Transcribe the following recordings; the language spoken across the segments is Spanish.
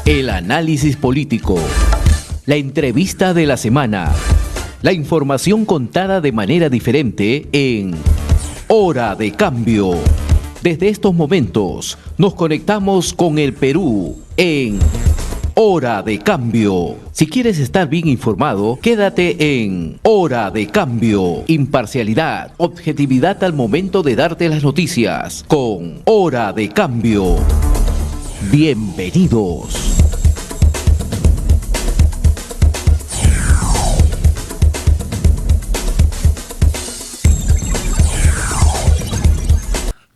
El análisis político, la entrevista de la semana, la información contada de manera diferente en Hora de Cambio. Desde estos momentos nos conectamos con el Perú en Hora de Cambio. Si quieres estar bien informado, quédate en Hora de Cambio. Imparcialidad, objetividad al momento de darte las noticias con Hora de Cambio. Bienvenidos.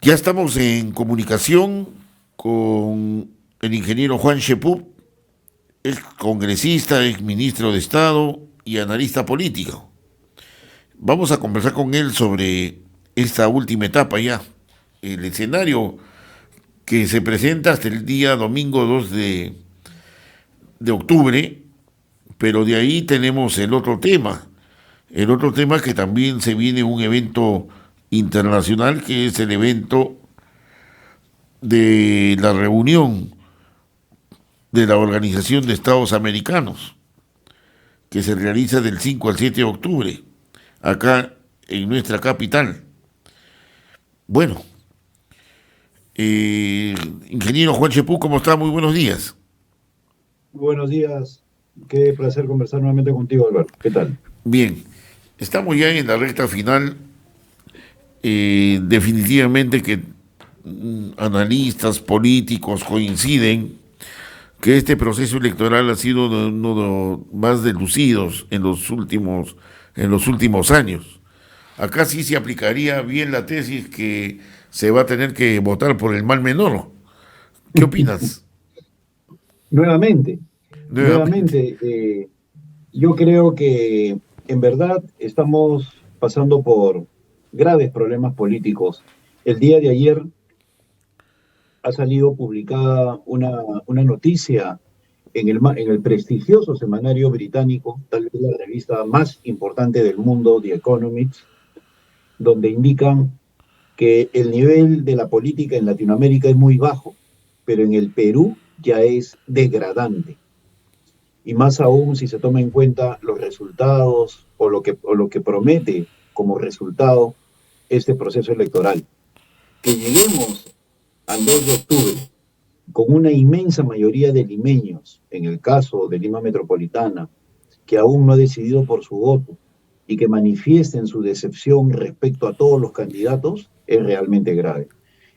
Ya estamos en comunicación con el ingeniero Juan Chepú, es congresista, es ministro de Estado y analista político. Vamos a conversar con él sobre esta última etapa ya, el escenario que se presenta hasta el día domingo 2 de octubre, pero de ahí tenemos el otro tema que también se viene un evento internacional, que es el evento de la reunión de la Organización de Estados Americanos, que se realiza del 5 al 7 de octubre, acá en nuestra capital. Bueno, ingeniero Juan Chepú, ¿cómo está? Muy buenos días. Buenos días, qué placer conversar nuevamente contigo, Alberto. ¿Qué tal? Bien, estamos ya en la recta final. Definitivamente que analistas políticos coinciden que este proceso electoral ha sido uno de los más deslucidos en los últimos años. Acá sí se aplicaría bien la tesis que se va a tener que votar por el mal menor. ¿Qué opinas? Nuevamente, yo creo que en verdad estamos pasando por graves problemas políticos. El día de ayer ha salido publicada una noticia en el prestigioso semanario británico, tal vez la revista más importante del mundo, The Economist, donde indican que el nivel de la política en Latinoamérica es muy bajo, pero en el Perú ya es degradante. Y más aún si se toma en cuenta los resultados o lo que promete como resultado este proceso electoral. Que lleguemos al 2 de octubre con una inmensa mayoría de limeños, en el caso de Lima Metropolitana, que aún no ha decidido por su voto y que manifiesten su decepción respecto a todos los candidatos, es realmente grave.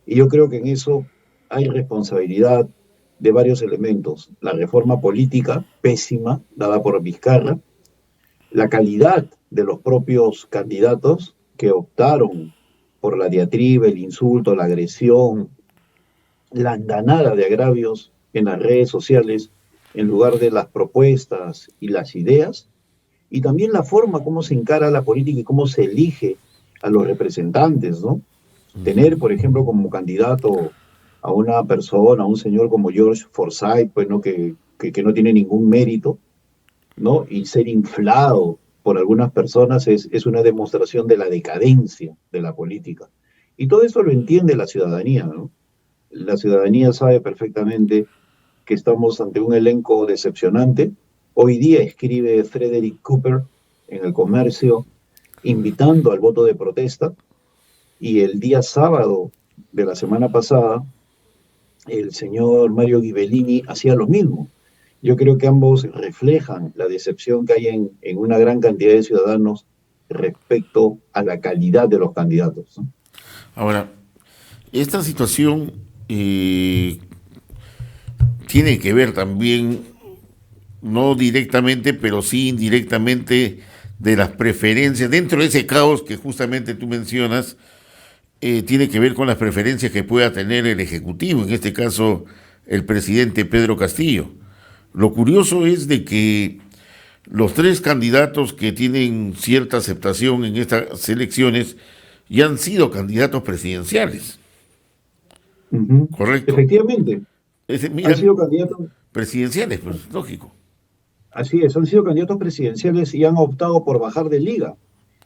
Y yo creo que en eso hay responsabilidad de varios elementos. La reforma política pésima dada por Vizcarra, la calidad de los propios candidatos que optaron por la diatriba, el insulto, la agresión, la andanada de agravios en las redes sociales en lugar de las propuestas y las ideas, y también la forma como se encara la política y cómo se elige a los representantes, ¿no? Tener, por ejemplo, como candidato a una persona, a un señor como George Forsyth, pues, ¿no? que no tiene ningún mérito, ¿no? Y ser inflado por algunas personas es una demostración de la decadencia de la política. Y todo eso lo entiende la ciudadanía, ¿no? La ciudadanía sabe perfectamente que estamos ante un elenco decepcionante. Hoy día escribe Frederick Cooper en El Comercio, invitando al voto de protesta, y el día sábado de la semana pasada, el señor Mario Ghibellini hacía lo mismo. Yo creo que ambos reflejan la decepción que hay en una gran cantidad de ciudadanos respecto a la calidad de los candidatos, ¿no? Ahora, esta situación tiene que ver también, no directamente, pero sí indirectamente, de las preferencias. Dentro de ese caos que justamente tú mencionas, tiene que ver con las preferencias que pueda tener el Ejecutivo, en este caso el presidente Pedro Castillo. Lo curioso es de que los tres candidatos que tienen cierta aceptación en estas elecciones ya han sido candidatos presidenciales. ¿Correcto? Efectivamente. Han sido candidatos presidenciales, pues lógico. Así es, han sido candidatos presidenciales y han optado por bajar de liga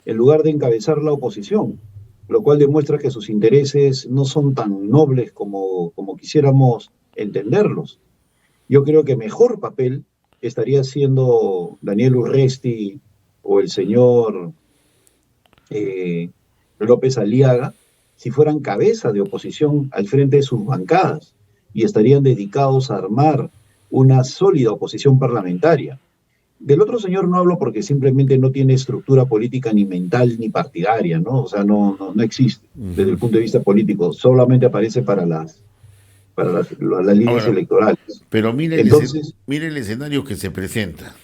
en lugar de encabezar la oposición, lo cual demuestra que sus intereses no son tan nobles como quisiéramos entenderlos. Yo creo que mejor papel estaría haciendo Daniel Urresti o el señor eh, López Aliaga si fueran cabeza de oposición al frente de sus bancadas y estarían dedicados a armar una sólida oposición parlamentaria. Del otro señor no hablo porque simplemente no tiene estructura política ni mental ni partidaria, ¿no? O sea, no existe desde el punto de vista político, solamente aparece para las líneas Ahora, electorales. pero Entonces, mire el escenario que se presenta.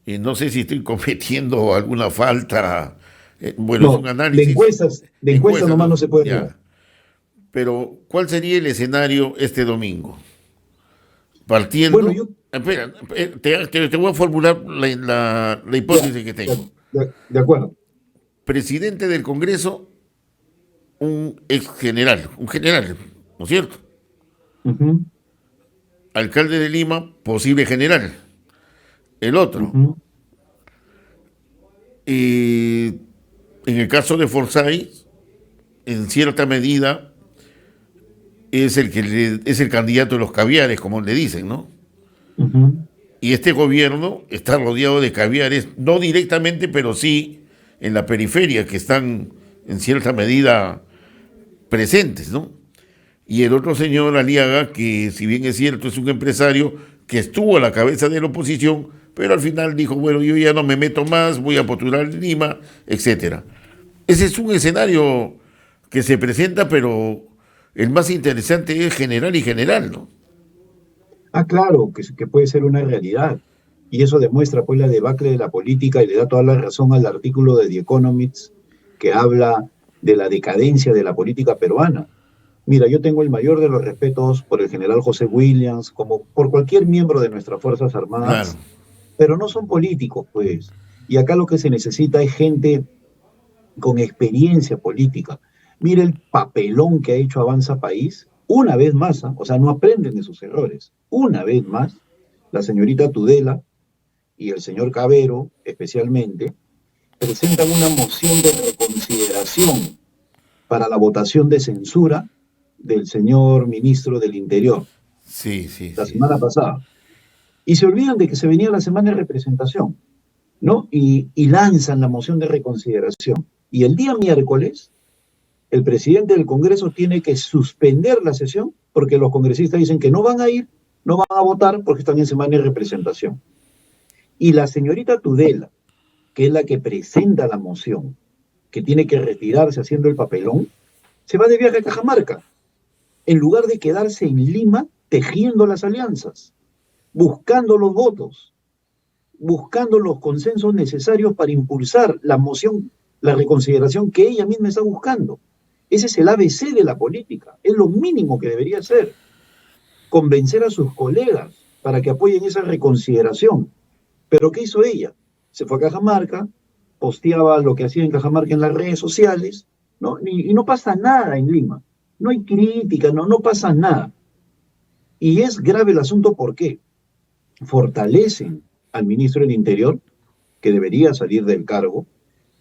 No sé si estoy cometiendo alguna falta. Bueno, es no, un análisis. de encuestas nomás no se puede Ya. hablar. Pero, ¿cuál sería el escenario este domingo? Bueno, Partiendo. yo, Espera, te voy a formular la ya, hipótesis que tengo. de acuerdo. Presidente del Congreso, un ex general, un general, ¿no es cierto? Ujú, Alcalde de Lima, posible general. El otro. ujú, Y en el caso de Forsyth, en cierta medida, es el candidato de los caviares, como le dicen, ¿no? ujú. Y este gobierno está rodeado de caviares, no directamente, pero sí en la periferia, que están en cierta medida presentes, ¿no? Y el otro señor Aliaga, que si bien es cierto, es un empresario que estuvo a la cabeza de la oposición, pero al final dijo, bueno, yo ya no me meto más, voy a postular en Lima, etcétera. Ese es un escenario que se presenta, pero el más interesante es general y general, ¿no? Ah, claro, que puede ser una realidad. Y eso demuestra pues la debacle de la política y le da toda la razón al artículo de The Economist que habla de la decadencia de la política peruana. Mira, yo tengo el mayor de los respetos por el general José Williams, como por cualquier miembro de nuestras Fuerzas Claro. Armadas, pero no son políticos, pues. Y acá lo que se necesita es gente con experiencia política. Mira el papelón que ha hecho Avanza País, una vez más, ¿ah? O sea, no aprenden de sus errores. Una vez más, la señorita Tudela y el señor Cabero, especialmente, presentan una moción de reconsideración para la votación de censura del señor ministro del Interior, Sí, sí, la sí. semana pasada. Y se olvidan de que se venía la semana de representación, ¿no? Y lanzan la moción de reconsideración. Y el día miércoles, el presidente del Congreso tiene que suspender la sesión porque los congresistas dicen que no van a ir, no van a votar porque están en semana de representación. Y la señorita Tudela, que es la que presenta la moción, que tiene que retirarse haciendo el papelón, se va de viaje a Cajamarca, en lugar de quedarse en Lima tejiendo las alianzas, buscando los votos, buscando los consensos necesarios para impulsar la moción, la reconsideración que ella misma está buscando. Ese es el ABC de la política, es lo mínimo que debería hacer, convencer a sus colegas para que apoyen esa reconsideración. Pero ¿qué hizo ella? Se fue a Cajamarca, posteaba lo que hacía en Cajamarca en las redes sociales, ¿no? Y no pasa nada en Lima. No hay crítica, no pasa nada. Y es grave el asunto, ¿por qué? Fortalecen al ministro del Interior, que debería salir del cargo.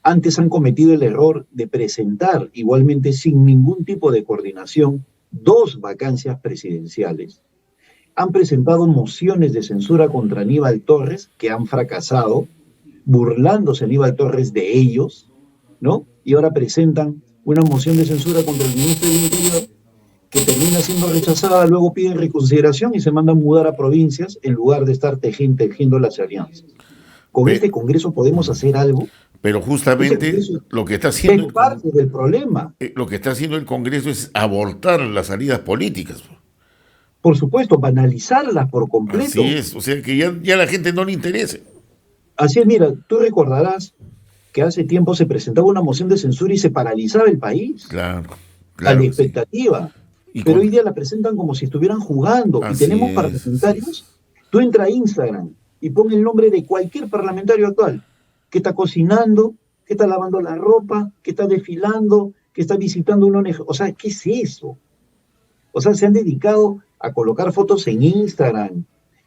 Antes han cometido el error de presentar, igualmente sin ningún tipo de coordinación, dos vacancias presidenciales. Han presentado mociones de censura contra Aníbal Torres que han fracasado, burlándose Aníbal Torres de ellos, ¿no? Y ahora presentan una moción de censura contra el ministro del Interior que termina siendo rechazada, luego piden reconsideración y se mandan mudar a provincias en lugar de estar tejiendo las alianzas. Con Pe- este Congreso podemos hacer algo. pero Este justamente Congreso lo que está haciendo es parte del problema. lo que está haciendo el Congreso es abortar las salidas políticas. Por supuesto, banalizarlas por Así completo. es, o sea que ya a la gente no le interesa. Así es, mira, tú recordarás que hace tiempo se presentaba una moción de censura y se paralizaba el país Claro, a la claro, sí. expectativa. Y Pero con, hoy día la presentan como si estuvieran jugando. Y así tenemos es, así es. parlamentarios. Tú entra a Instagram y pon el nombre de cualquier parlamentario actual que está cocinando, que está lavando la ropa, que está desfilando, que está visitando una ONG. O sea, ¿qué es eso? O sea, se han dedicado a colocar fotos en Instagram,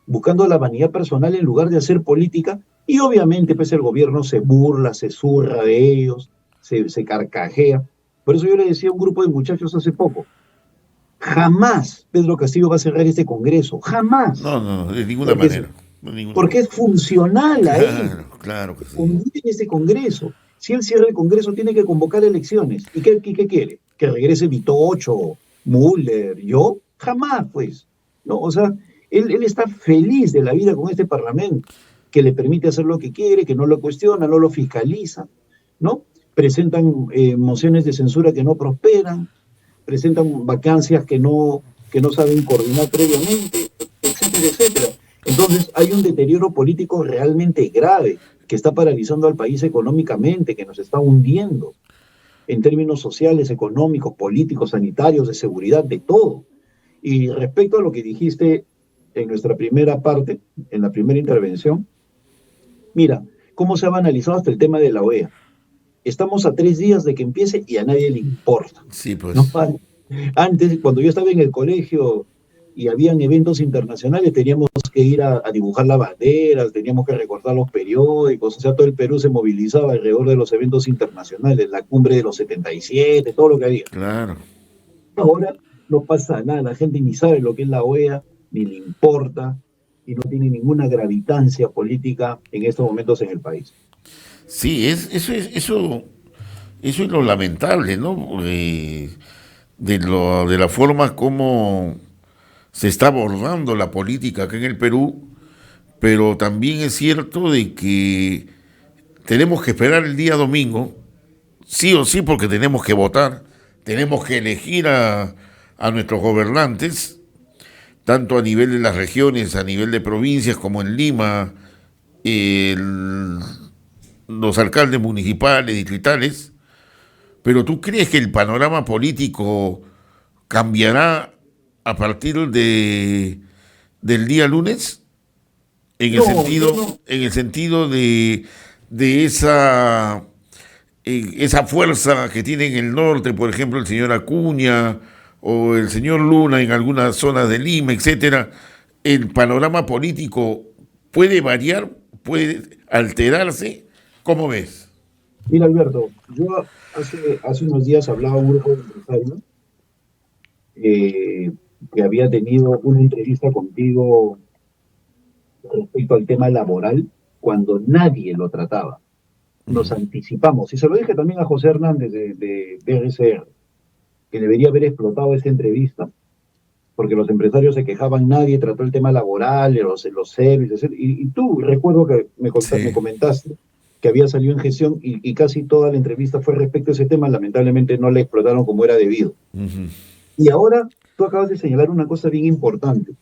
buscando la vanidad personal en lugar de hacer política. Y obviamente, pues el gobierno se burla, se zurra de ellos, se carcajea. Por eso yo le decía a un grupo de muchachos hace poco, Jamás Pedro Castillo va a cerrar este Congreso, jamás. No, de ninguna manera. Porque es funcional a él. Claro que sí. Convive en este Congreso. Si él cierra el Congreso, tiene que convocar elecciones. ¿Y qué quiere? ¿Que regrese Vitocho, Müller, yo? Jamás, pues. ¿No? O sea, él está feliz de la vida con este Parlamento, que le permite hacer lo que quiere, que no lo cuestiona, no lo fiscaliza, ¿no? Presentan mociones de censura que no prosperan, presentan vacancias que no saben coordinar previamente, etcétera, etcétera. Entonces hay un deterioro político realmente grave que está paralizando al país económicamente, que nos está hundiendo en términos sociales, económicos, políticos, sanitarios, de seguridad, de todo. Y respecto a lo que dijiste en nuestra primera parte, en la primera intervención, mira, cómo se ha banalizado hasta el tema de la OEA. Estamos a 3 días de que empiece y a nadie le importa. Sí, pues. ¿No? Antes, cuando yo estaba en el colegio y habían eventos internacionales, teníamos que ir a dibujar las banderas, teníamos que recortar los periódicos, o sea, todo el Perú se movilizaba alrededor de los eventos internacionales, la cumbre de los 77, todo lo que había. Claro. Ahora no pasa nada, la gente ni sabe lo que es la OEA, ni le importa, y no tiene ninguna gravitancia política en estos momentos en el país. Sí, eso es lo lamentable, ¿no? De la forma como se está abordando la política acá en el Perú, pero también es cierto de que tenemos que esperar el día domingo, sí o sí, porque tenemos que votar, tenemos que elegir a nuestros gobernantes, tanto a nivel de las regiones, a nivel de provincias, como en Lima, los alcaldes municipales, distritales. Pero ¿tú crees que el panorama político cambiará a partir del día lunes? En el sentido de esa fuerza que tiene en el norte, por ejemplo, el señor Acuña o el señor Luna en algunas zonas de Lima, etcétera. ¿El panorama político puede variar, puede alterarse? ¿Cómo ves? Mira, Alberto, yo hace unos días hablaba a un grupo de empresarios que había tenido una entrevista contigo respecto al tema laboral cuando nadie lo trataba. Nos anticipamos, y se lo dije también a José Hernández de RCR, que debería haber explotado esta entrevista, porque los empresarios se quejaban, nadie trató el tema laboral, los servicios, y tú recuerdo que me comentaste que había salido en gestión y casi toda la entrevista fue respecto a ese tema, lamentablemente no la explotaron como era debido. Uh-huh. Y ahora tú acabas de señalar una cosa bien importante.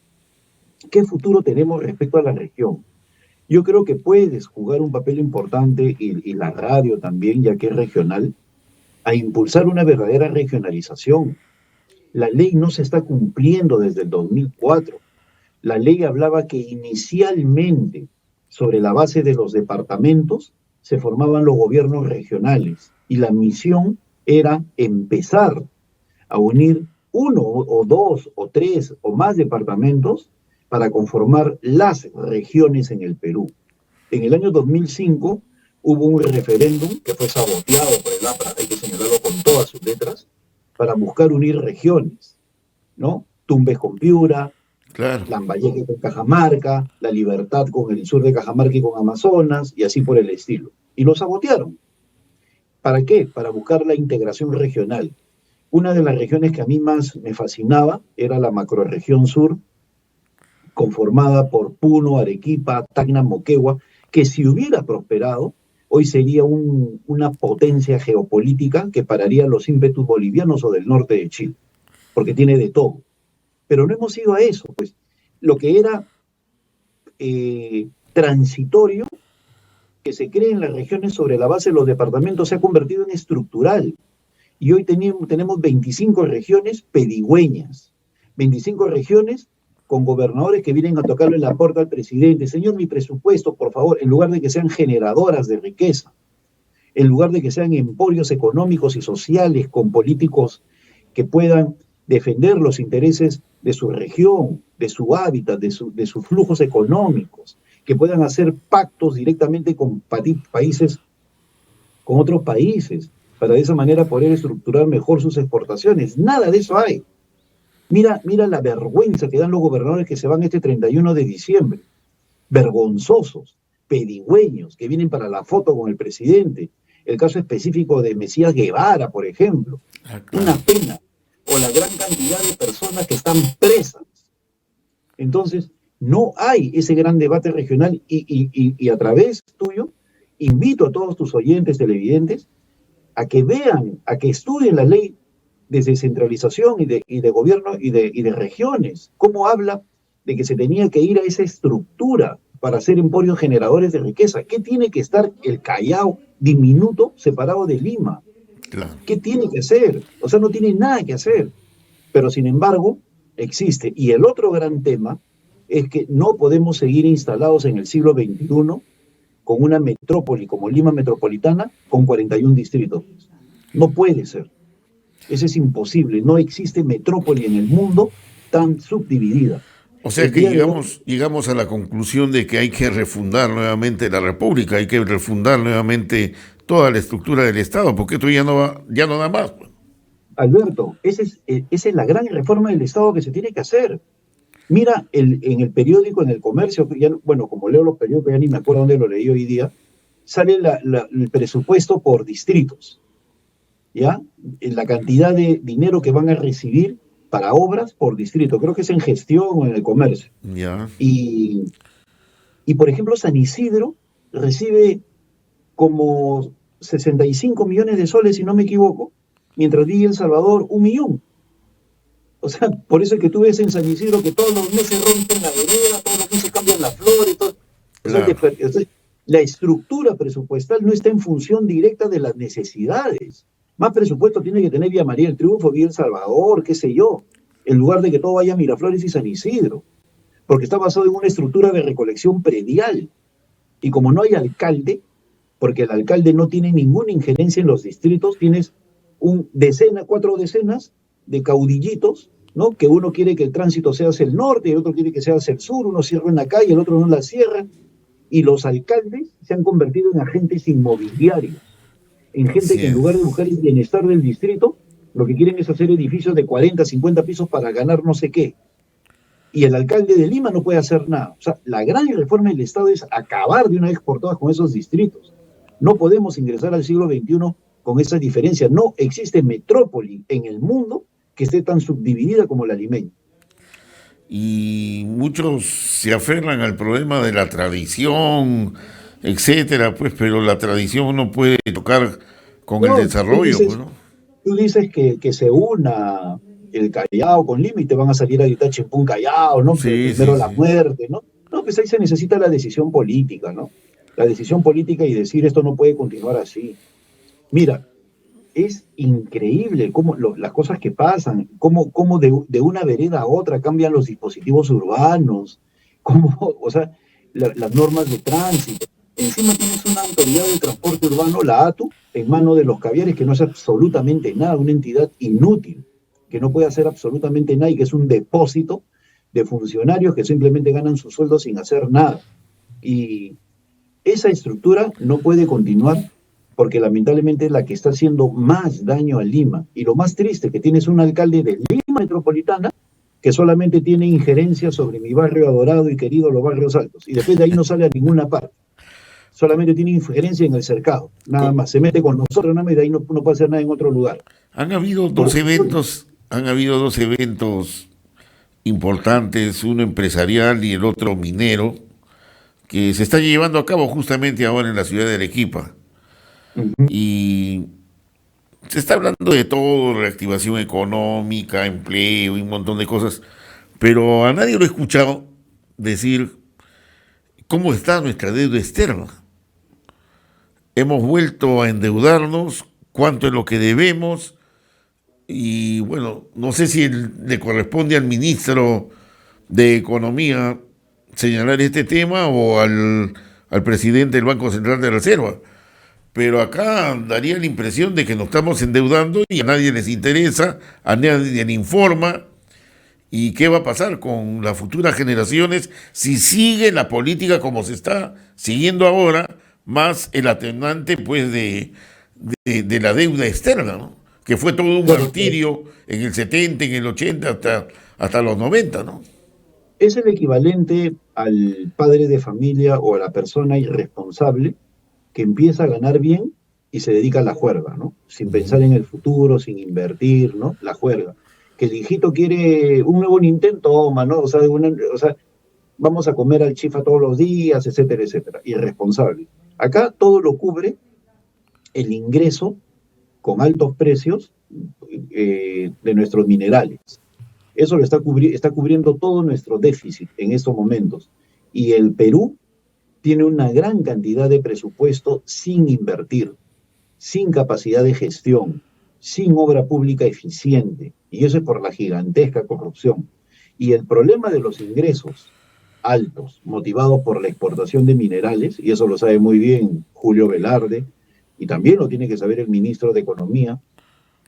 ¿Qué futuro tenemos respecto a la región? Yo creo que puedes jugar un papel importante, y la radio también, ya que es regional, a impulsar una verdadera regionalización. La ley no se está cumpliendo desde el 2004. La ley hablaba que inicialmente, sobre la base de los departamentos, se formaban los gobiernos regionales y la misión era empezar a unir 1 o 2 o 3 o más departamentos para conformar las regiones en el Perú. En el año 2005 hubo un referéndum que fue saboteado por el APRA, hay que señalarlo con todas sus letras, para buscar unir regiones, ¿no? Tumbes con Piura, claro, Lambayeque con Cajamarca, La Libertad con el sur de Cajamarca y con Amazonas, y así por el estilo. Y lo sabotearon. ¿Para qué? Para buscar la integración regional. Una de las regiones que a mí más me fascinaba era la macrorregión sur, conformada por Puno, Arequipa, Tacna, Moquegua, que si hubiera prosperado, hoy sería una potencia geopolítica que pararía los ímpetus bolivianos o del norte de Chile, porque tiene de todo. Pero no hemos ido a eso, pues. Lo que era transitorio, que se cree en las regiones sobre la base de los departamentos, se ha convertido en estructural. Y hoy tenemos 25 regiones pedigüeñas, 25 regiones con gobernadores que vienen a tocarle la puerta al presidente. Señor, mi presupuesto, por favor, en lugar de que sean generadoras de riqueza, en lugar de que sean emporios económicos y sociales con políticos que puedan defender los intereses de su región, de su hábitat, de sus flujos económicos, que puedan hacer pactos directamente con países, con otros países, para de esa manera poder estructurar mejor sus exportaciones. Nada de eso hay. Mira la vergüenza que dan los gobernadores que se van este 31 de diciembre. Vergonzosos, pedigüeños, que vienen para la foto con el presidente. El caso específico de Mesías Guevara, por ejemplo. Una pena. O la gran cantidad de personas que están presas. Entonces, no hay ese gran debate regional y a través tuyo invito a todos tus oyentes televidentes a que vean, a que estudien la ley de descentralización y de gobierno y de regiones. Cómo habla de que se tenía que ir a esa estructura para ser emporios generadores de riqueza. ¿Qué tiene que estar el Callao diminuto separado de Lima? Claro. ¿Qué tiene que hacer? O sea, no tiene nada que hacer. Pero sin embargo, existe. Y el otro gran tema es que no podemos seguir instalados en el siglo XXI con una metrópoli como Lima Metropolitana con 41 distritos. No puede ser. Eso es imposible. No existe metrópoli en el mundo tan subdividida. O sea que llegamos a la conclusión de que hay que refundar nuevamente la República, hay que refundar nuevamente toda la estructura del Estado, porque esto ya no da más. Alberto, esa es la gran reforma del Estado que se tiene que hacer. Mira, en el periódico, en el comercio, bueno, como leo los periódicos, ya ni me acuerdo dónde lo leí hoy día, sale el presupuesto por distritos, ¿ya? La cantidad de dinero que van a recibir para obras por distrito, creo que es en gestión o en el comercio. Ya. Y por ejemplo, San Isidro recibe como 65 millones de soles, si no me equivoco, mientras Villa El Salvador 1 millón. O sea, por eso es que tú ves en San Isidro que todos los meses rompen la vereda, todos los meses cambian la flor y todo. Claro. O sea, la estructura presupuestal no está en función directa de las necesidades. Más presupuesto tiene que tener Villa María del Triunfo, Villa El Salvador, qué sé yo, en lugar de que todo vaya a Miraflores y San Isidro. Porque está basado en una estructura de recolección predial. Y como no hay alcalde, porque el alcalde no tiene ninguna injerencia en los distritos, tienes 4 decenas de caudillitos, ¿no? Que uno quiere que el tránsito sea hacia el norte, el otro quiere que sea hacia el sur, uno cierra una calle, el otro no la cierra, y los alcaldes se han convertido en agentes inmobiliarios, en gente que en lugar de buscar el bienestar del distrito, lo que quieren es hacer edificios de 40, 50 pisos para ganar no sé qué. Y el alcalde de Lima no puede hacer nada. O sea, la gran reforma del Estado es acabar de una vez por todas con esos distritos. No podemos ingresar al siglo XXI con esa diferencia. No existe metrópoli en el mundo que esté tan subdividida como la limeña. Y muchos se aferran al problema de la tradición, etcétera, pues, pero la tradición no puede tocar con el desarrollo, pues, ¿no? Tú dices que se una el Callao con Lima y te van a salir a gritar Chimpún Callao, ¿no? Sí, primero la muerte, ¿no? No, pues ahí se necesita la decisión política, ¿no? La decisión política y decir esto no puede continuar así. Mira, es increíble cómo las cosas que pasan, cómo de una vereda a otra cambian los dispositivos urbanos, o sea, las normas de tránsito. Encima tienes una autoridad de transporte urbano, la ATU, en manos de los caviares, que no hace absolutamente nada, una entidad inútil, que no puede hacer absolutamente nada y que es un depósito de funcionarios que simplemente ganan su sueldo sin hacer nada. Y esa estructura no puede continuar porque lamentablemente es la que está haciendo más daño a Lima. Y lo más triste, que tienes un alcalde de Lima Metropolitana que solamente tiene injerencia sobre mi barrio adorado y querido, los barrios altos. Y después de ahí no sale a ninguna parte. Solamente tiene injerencia en el cercado, nada más. Se mete con nosotros, nada más, y de ahí no puede hacer nada en otro lugar. Han habido dos eventos importantes, uno empresarial y el otro minero, que se está llevando a cabo justamente ahora en la ciudad de Arequipa. Y se está hablando de todo, reactivación económica, empleo y un montón de cosas, pero a nadie lo he escuchado decir cómo está nuestra deuda externa. Hemos vuelto a endeudarnos, cuánto es lo que debemos, y bueno, no sé si le corresponde al ministro de Economía señalar este tema o al presidente del Banco Central de Reserva. Pero acá daría la impresión de que nos estamos endeudando y a nadie les interesa, a nadie le informa. ¿Y qué va a pasar con las futuras generaciones si sigue la política como se está siguiendo ahora, más el atenuante pues de la deuda externa, ¿no? que fue todo un Claro, martirio en el 70, en el 80, hasta los 90, ¿no? es el equivalente al padre de familia o a la persona irresponsable que empieza a ganar bien y se dedica a la juerga, ¿no? Sin Ujú. pensar en el futuro, sin invertir, ¿no? La juerga. Que el hijito quiere un nuevo Nintendo, toma, ¿no? O sea, vamos a comer al chifa todos los días, etcétera, etcétera. Irresponsable. Acá todo lo cubre el ingreso con altos precios de nuestros minerales. Eso está cubriendo todo nuestro déficit en estos momentos. Y el Perú tiene una gran cantidad de presupuesto sin invertir, sin capacidad de gestión, sin obra pública eficiente. Y eso es por la gigantesca corrupción. Y el problema de los ingresos altos, motivados por la exportación de minerales, y eso lo sabe muy bien Julio Velarde, y también lo tiene que saber el ministro de Economía,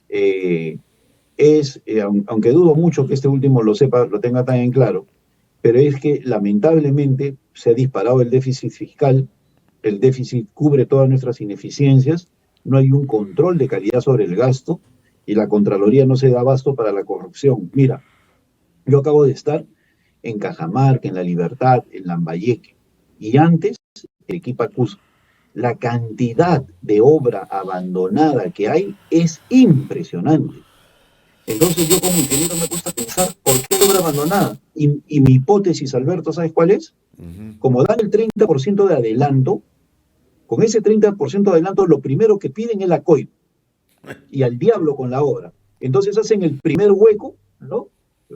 eh, aunque dudo mucho que este último lo sepa, lo tenga tan en claro, pero es que lamentablemente se ha disparado el déficit fiscal, el déficit cubre todas nuestras ineficiencias, no hay un control de calidad sobre el gasto y la Contraloría no se da abasto para la corrupción. Mira, yo acabo de estar en Cajamarca, en La Libertad, en Lambayeque, y antes Arequipa, Cusco. La cantidad de obra abandonada que hay es impresionante. Entonces yo como ingeniero me gusta pensar, ¿por qué obra abandonada? Y mi hipótesis, Alberto, ¿sabes cuál es? Ujú. Como dan el 30% de adelanto, con ese 30% de adelanto lo primero que piden es la COIP y al diablo con la obra. Entonces hacen el primer hueco, ¿no?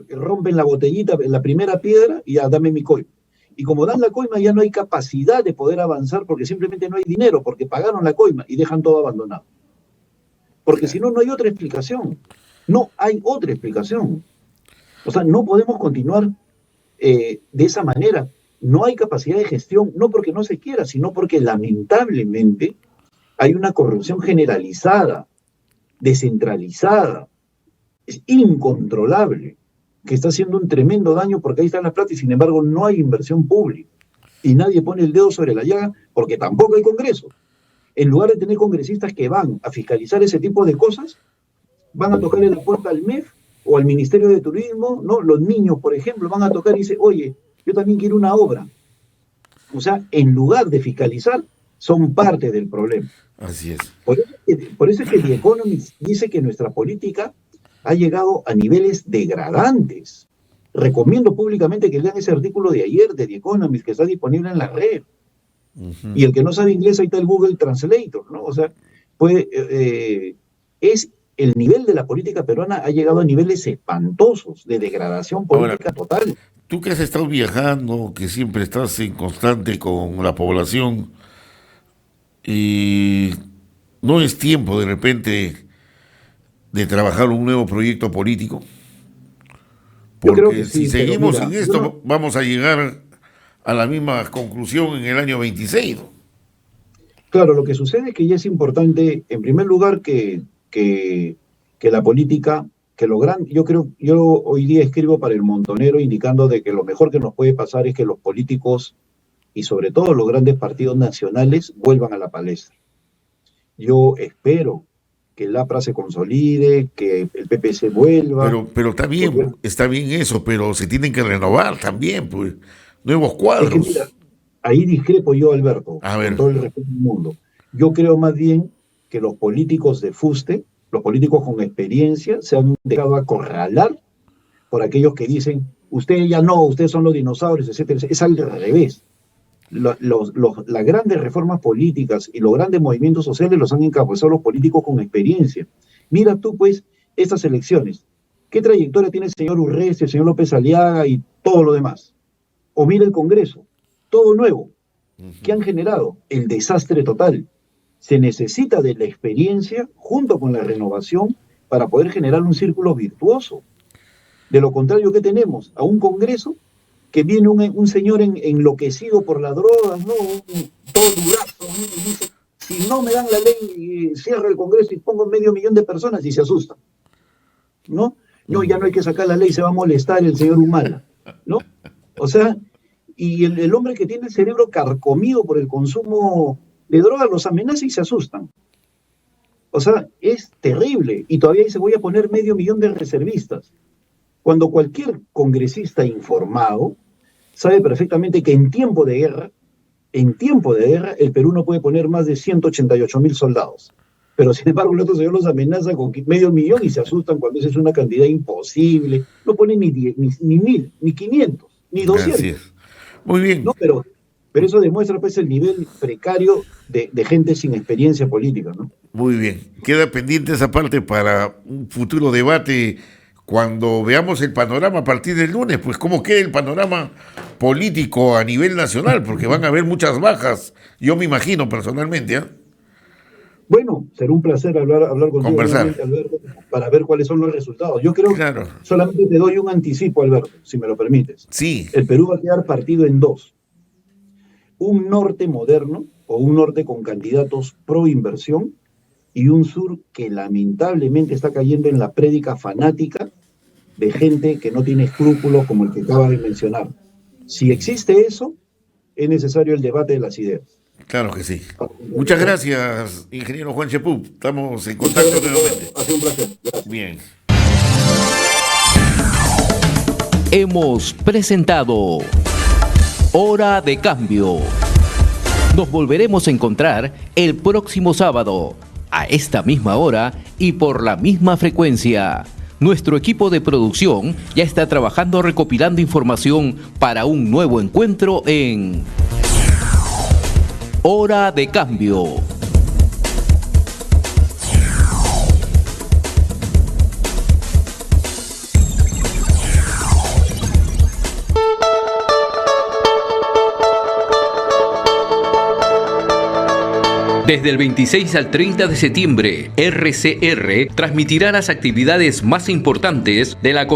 Rompen la botellita, la primera piedra y ya dame mi COIP. Y como dan la coima ya no hay capacidad de poder avanzar porque simplemente no hay dinero, porque pagaron la coima y dejan todo abandonado. Porque si Claro. no, no hay otra explicación. No hay otra explicación. O sea, no podemos continuar de esa manera. No hay capacidad de gestión, no porque no se quiera, sino porque lamentablemente hay una corrupción generalizada, descentralizada, es incontrolable, que está haciendo un tremendo daño porque ahí están las plata y sin embargo no hay inversión pública. Y nadie pone el dedo sobre la llaga porque tampoco hay Congreso. En lugar de tener congresistas que van a fiscalizar ese tipo de cosas, van a tocarle la puerta al MEF o al Ministerio de Turismo, ¿no? Los niños, por ejemplo, van a tocar y dicen, oye, yo también quiero una obra. O sea, en lugar de fiscalizar, son parte del problema. Así es. Por eso es que The Economist dice que nuestra política ha llegado a niveles degradantes. Recomiendo públicamente que lean ese artículo de ayer de The Economist que está disponible en la red. Ujú. Y el que no sabe inglés, ahí está el Google Translator, ¿no? O sea, puede, es el nivel de la política peruana ha llegado a niveles espantosos de degradación Ahora, política total. tú que has estado viajando, que siempre estás en constante con la población, y no es tiempo de repente de trabajar un nuevo proyecto político, Yo creo que porque si sí, pero seguimos mira, en yo no, esto vamos a llegar a la misma conclusión en el año 26, ¿no? claro, lo que sucede es que ya es importante, en primer lugar, que la política, yo hoy día escribo para el Montonero indicando de que lo mejor que nos puede pasar es que los políticos y sobre todo los grandes partidos nacionales vuelvan a la palestra. Yo espero que el APRA se consolide, que el PPC vuelva, Pero porque está bien eso, pero se tienen que renovar también, pues, nuevos es que mira, cuadros. ahí discrepo yo, Alberto, A con ver, todo el respeto del mundo. Yo creo más bien que los políticos de fuste, los políticos con experiencia, se han dejado acorralar por aquellos que dicen, ustedes ya no, ustedes son los dinosaurios, etcétera. Es al revés. Las grandes reformas políticas y los grandes movimientos sociales los han encabezado los políticos con experiencia. Mira tú, pues, estas elecciones. ¿Qué trayectoria tiene el señor Urresti, el señor López Aliaga y todo lo demás? O mira el Congreso, todo nuevo. ¿Qué han generado? El desastre total. Se necesita de la experiencia junto con la renovación para poder generar un círculo virtuoso. De lo contrario, ¿qué tenemos? A un Congreso que viene un señor enloquecido por las drogas, ¿no? Todo durazo, ¿no? Y dice, si no me dan la ley, cierro el Congreso y pongo 500.000 de personas y se asustan, ¿no? No, ya no hay que sacar la ley, se va a molestar el señor Humala, ¿no? O sea, y el hombre que tiene el cerebro carcomido por el consumo de drogas los amenaza y se asustan. O sea, es terrible. Y todavía dice, voy a poner 500.000 de reservistas. Cuando cualquier congresista informado sabe perfectamente que en tiempo de guerra, el Perú no puede poner más de 188.000 soldados. Pero sin embargo, el otro señor los amenaza con 500.000 y se asustan cuando esa es una cantidad imposible. No ponen ni 1.000, ni 500, ni 200. Así es. Muy bien. No, pero eso demuestra pues el nivel precario de gente sin experiencia política, ¿no? Muy bien. Queda pendiente esa parte para un futuro debate cuando veamos el panorama a partir del lunes, pues cómo queda el panorama político a nivel nacional, porque van a haber muchas bajas, yo me imagino personalmente, ¿eh? Bueno, será un placer hablar contigo, Conversar. Alberto, para ver cuáles son los resultados. Yo creo Claro. que solamente te doy un anticipo, Alberto, si me lo permites. Sí. El Perú va a quedar partido en dos. Un norte moderno, o un norte con candidatos pro inversión, y un sur que lamentablemente está cayendo en la prédica fanática de gente que no tiene escrúpulos como el que acaba de mencionar. Si existe eso, es necesario el debate de las ideas. Claro que sí. Muchas gracias, ingeniero Juan Chepú. Estamos en contacto nuevamente. Ha sido un placer. Gracias. Bien. Hemos presentado Hora de Cambio. Nos volveremos a encontrar el próximo sábado, a esta misma hora y por la misma frecuencia. Nuestro equipo de producción ya está trabajando recopilando información para un nuevo encuentro en Hora de Cambio. Desde el 26 al 30 de septiembre, RCR transmitirá las actividades más importantes de la